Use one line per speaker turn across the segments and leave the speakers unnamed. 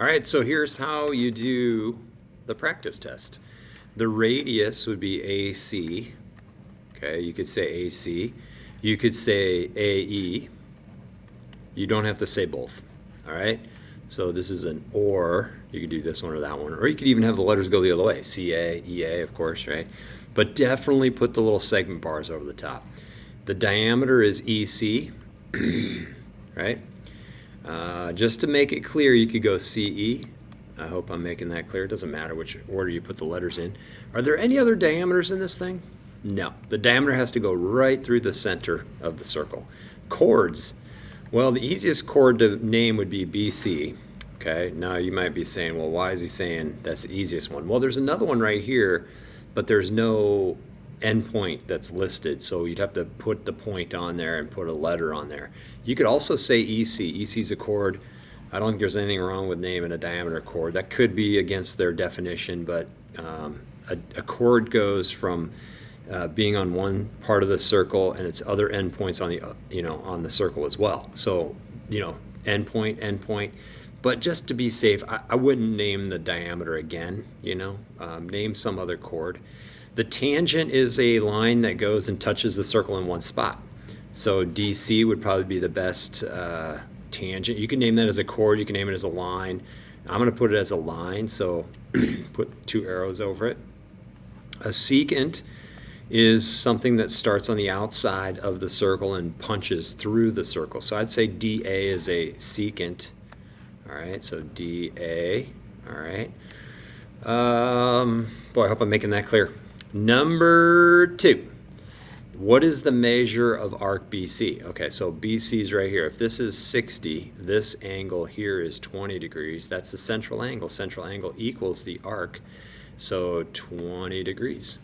All right, so here's how you do the practice test. The radius would be AC. Okay, you could say AC. You could say AE. You don't have to say both. All right, so this is an or. You could do this one or that one, or you could even have the letters go the other way. CA, EA, of course, right? But definitely put the little segment bars over the top. The diameter is EC, right? Just to make it clear, you could go CE. I hope I'm making that clear. It doesn't matter which order you put the letters in. Are there any other diameters in this thing? No. The diameter has to go right through the center of the circle. Chords. Well, the easiest chord to name would be BC. Okay, now you might be saying, well, why is he saying that's the easiest one? Well, there's another one right here, but there's no endpoint that's listed, so you'd have to put the point on there and put a letter on there. You could also say EC. EC is a chord. I don't think there's anything wrong with naming a diameter chord. That could be against their definition, but a chord goes from being on one part of the circle and its other endpoints on the on the circle as well. So endpoint. But just to be safe, I wouldn't name the diameter again. Name some other chord. The tangent is a line that goes and touches the circle in one spot. So DC would probably be the best tangent. You can name that as a chord. You can name it as a line. I'm going to put it as a line, so put 2 arrows over it. A secant is something that starts on the outside of the circle and punches through the circle. So I'd say DA is a secant. All right, so DA. All right. Boy, I hope I'm making that clear. Number 2. What is the measure of arc BC? Okay, so BC is right here. If this is 60, this angle here is 20 degrees. That's the central angle. Central angle equals the arc, so 20 degrees.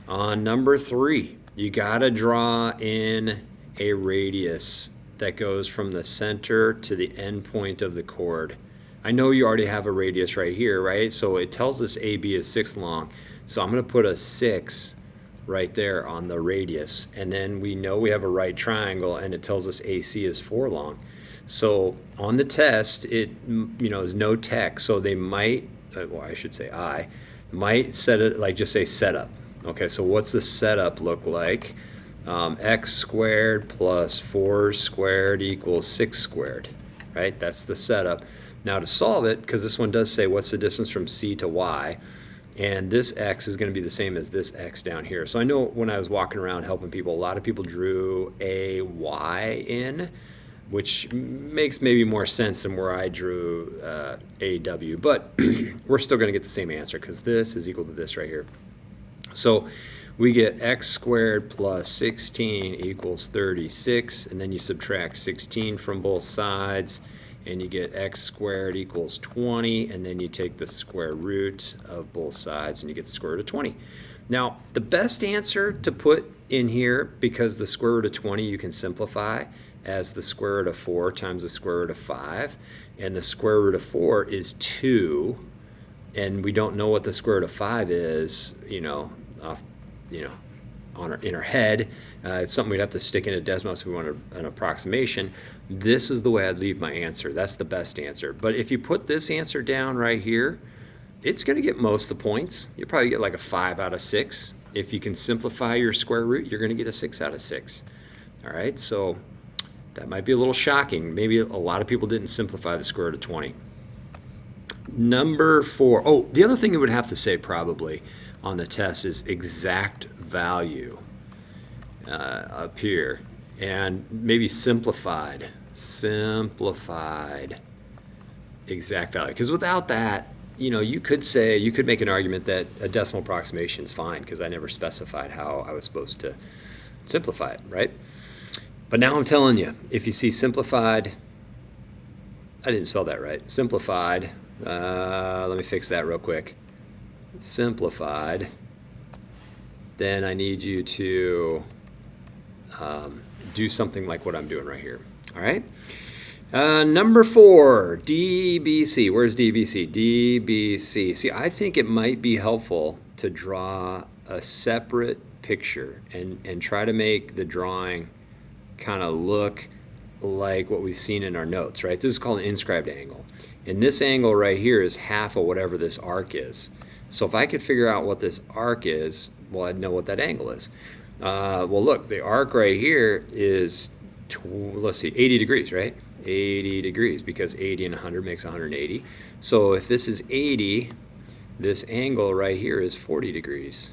On number 3, you got to draw in a radius that goes from the center to the end point of the chord. I know you already have a radius right here, right? So it tells us AB is 6 long. So I'm going to put a 6 right there on the radius. And then we know we have a right triangle, and it tells us AC is 4 long. So on the test, it is no text. So they might, I should say I, might set it like just say setup. Okay, so what's the setup look like? X squared plus 4 squared equals 6 squared, right? That's the setup. Now to solve it, because this one does say what's the distance from C to Y, and this X is going to be the same as this X down here. So I know when I was walking around helping people, a lot of people drew a Y in, which makes maybe more sense than where I drew AW, but we're still going to get the same answer because this is equal to this right here. So we get x squared plus 16 equals 36, and then you subtract 16 from both sides, and you get x squared equals 20, and then you take the square root of both sides, and you get the square root of 20. Now, the best answer to put in here, because the square root of 20 you can simplify as the square root of 4 times the square root of 5, and the square root of 4 is 2, and we don't know what the square root of 5 is, in our head. It's something we'd have to stick into Desmos if we want an approximation. This is the way I'd leave my answer. That's the best answer. But if you put this answer down right here, it's going to get most of the points. You'll probably get like a 5 out of 6. If you can simplify your square root, you're going to get a 6 out of 6. All right, so that might be a little shocking. Maybe a lot of people didn't simplify the square root of 20. Number 4. Oh, the other thing you would have to say probably on the test is exact value up here, and maybe simplified exact value, because without that, you could make an argument that a decimal approximation is fine because I never specified how I was supposed to simplify it, right? But now I'm telling you, if you see simplified, I didn't spell that right, simplified, let me fix that real quick. Simplified, then I need you to do something like what I'm doing right here. All right. Number 4, DBC. Where's DBC? DBC. See, I think it might be helpful to draw a separate picture and try to make the drawing kind of look like what we've seen in our notes, right? This is called an inscribed angle. And this angle right here is half of whatever this arc is. So if I could figure out what this arc is, well, I'd know what that angle is. Well, look, the arc right here is, let's see, 80 degrees, right? 80 degrees, because 80 and 100 makes 180. So if this is 80, this angle right here is 40 degrees.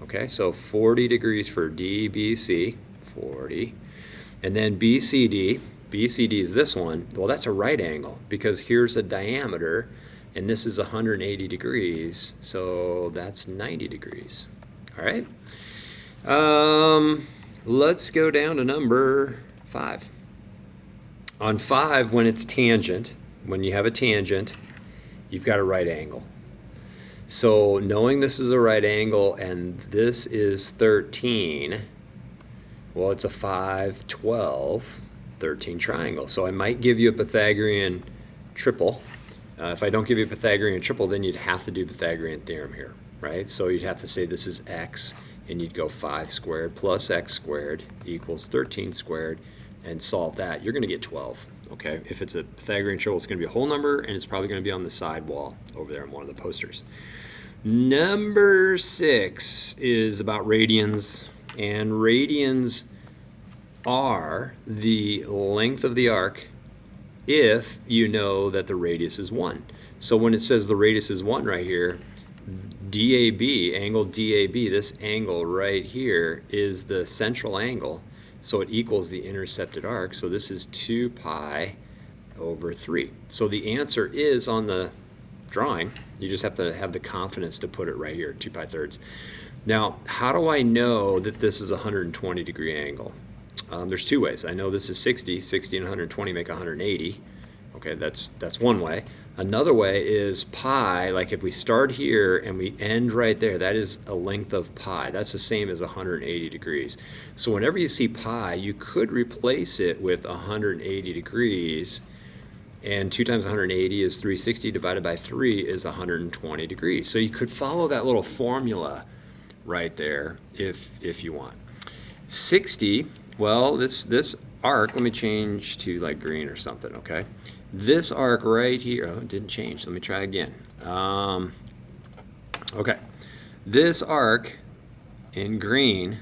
Okay, so 40 degrees for DBC, 40. And then BCD, BCD is this one. Well, that's a right angle, because here's a diameter, and this is 180 degrees, so that's 90 degrees. All right. Let's go down to number 5. On 5, when it's tangent, when you have a tangent, you've got a right angle. So knowing this is a right angle and this is 13, well, it's a 5, 12, 13 triangle. So I might give you a Pythagorean triple. If I don't give you a Pythagorean triple, then you'd have to do Pythagorean theorem here, right? So you'd have to say this is x, and you'd go 5 squared plus x squared equals 13 squared, and solve that. You're going to get 12, okay? If it's a Pythagorean triple, it's going to be a whole number, and it's probably going to be on the side wall over there on one of the posters. Number 6 is about radians, and radians are the length of the arc if you know that the radius is 1. So when it says the radius is 1 right here, DAB, angle DAB, this angle right here is the central angle, so it equals the intercepted arc. So this is 2 pi over 3. So the answer is on the drawing. You just have to have the confidence to put it right here, 2 pi thirds. Now, how do I know that this is a 120 degree angle? There's 2 ways. I know this is 60. 60 and 120 make 180. Okay, that's one way. Another way is pi, like if we start here and we end right there, that is a length of pi. That's the same as 180 degrees. So whenever you see pi, you could replace it with 180 degrees, and 2 times 180 is 360, divided by 3 is 120 degrees. So you could follow that little formula right there if you want. 60, well, this arc, let me change to like green or something, okay? This arc right here, oh, it didn't change. Let me try again. Okay, this arc in green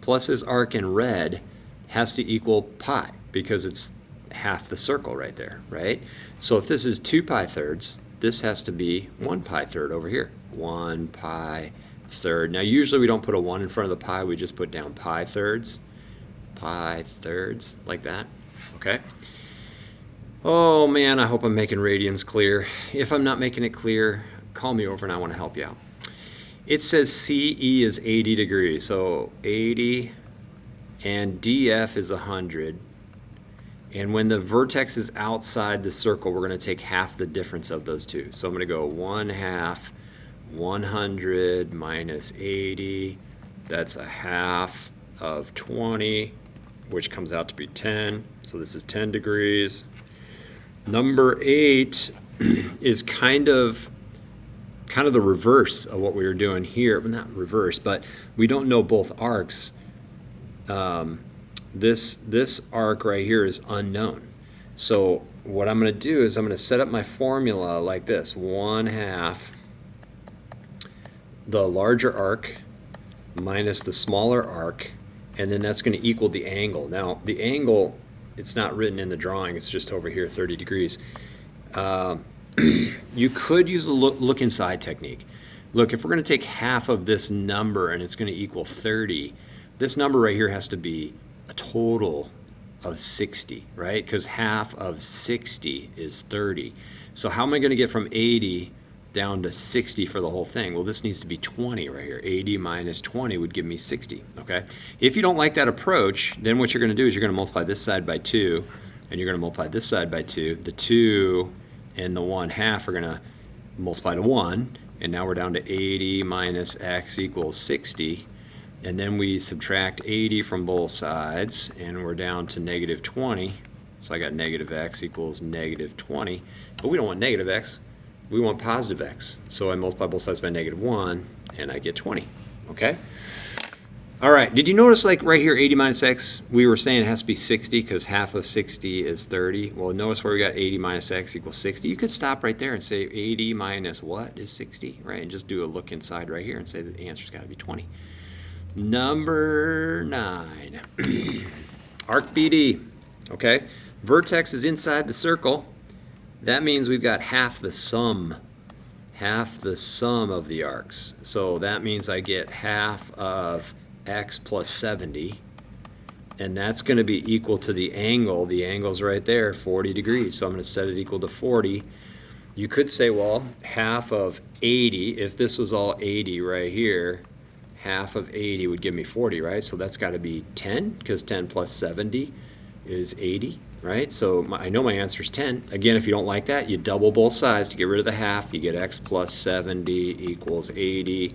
plus this arc in red has to equal pi, because it's half the circle right there, right? So if this is 2 pi thirds, this has to be 1 pi third over here. 1 pi third. Now usually we don't put a 1 in front of the pi, we just put down pi thirds, like that, okay? Oh man, I hope I'm making radians clear. If I'm not making it clear, call me over and I want to help you out. It says CE is 80 degrees, so 80, and DF is 100. And when the vertex is outside the circle, we're going to take half the difference of those two. So I'm going to go 1/2 100 minus 80. That's a half of 20, which comes out to be 10. So this is 10 degrees. Number 8 is kind of the reverse of what we were doing here. Well, not reverse, but we don't know both arcs. This arc right here is unknown. So what I'm going to do is I'm going to set up my formula like this: 1/2 the larger arc minus the smaller arc, and then that's going to equal the angle. Now the angle, it's not written in the drawing, it's just over here, 30 degrees. You could use a look inside technique. Look, if we're going to take half of this number and it's going to equal 30, this number right here has to be a total of 60, right? Because half of 60 is 30. So how am I going to get from 80 down to 60 for the whole thing? Well, this needs to be 20 right here. 80 minus 20 would give me 60, okay? If you don't like that approach, then what you're going to do is you're going to multiply this side by 2, and you're going to multiply this side by 2. The 2 and the 1/2 are going to multiply to 1, and now we're down to 80 minus x equals 60. And then we subtract 80 from both sides, and we're down to negative 20. So I got negative x equals negative 20. But we don't want negative x. We want positive x. So I multiply both sides by negative 1, and I get 20. Okay? All right, did you notice like right here, 80 minus x, we were saying it has to be 60 because half of 60 is 30. Well, notice where we got 80 minus x equals 60. You could stop right there and say 80 minus what is 60, right? And just do a look inside right here and say the answer's got to be 20. Number 9, arc BD, okay? Vertex is inside the circle. That means we've got half the sum of the arcs. So that means I get half of x plus 70, and that's going to be equal to the angle. The angle's right there, 40 degrees. So I'm going to set it equal to 40. You could say, well, half of 80, if this was all 80 right here, half of 80 would give me 40, right? So that's got to be 10, because 10 plus 70 is 80, right? So I know my answer is 10. Again, if you don't like that, you double both sides to get rid of the half. You get x plus 70 equals 80.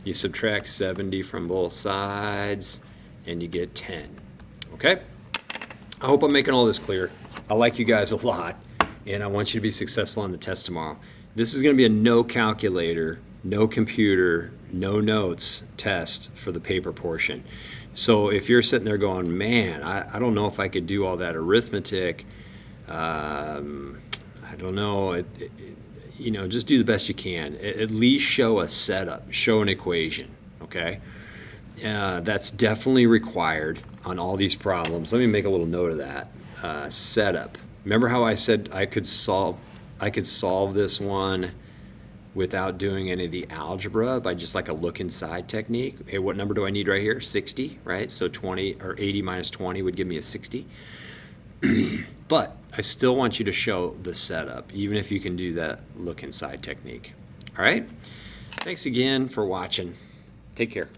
You subtract 70 from both sides, and you get 10. Okay? I hope I'm making all this clear. I like you guys a lot, and I want you to be successful on the test tomorrow. This is going to be a no calculator, no computer, no notes test for the paper portion. So if you're sitting there going, man, I don't know if I could do all that arithmetic, I don't know, just do the best you can. At least show a setup, show an equation, okay? That's definitely required on all these problems. Let me make a little note of that. Setup. Remember how I said I could solve this one without doing any of the algebra by just like a look inside technique? Hey, what number do I need right here? 60, right? So 20 or 80 minus 20 would give me a 60. But I still want you to show the setup, even if you can do that look inside technique. All right? Thanks again for watching. Take care.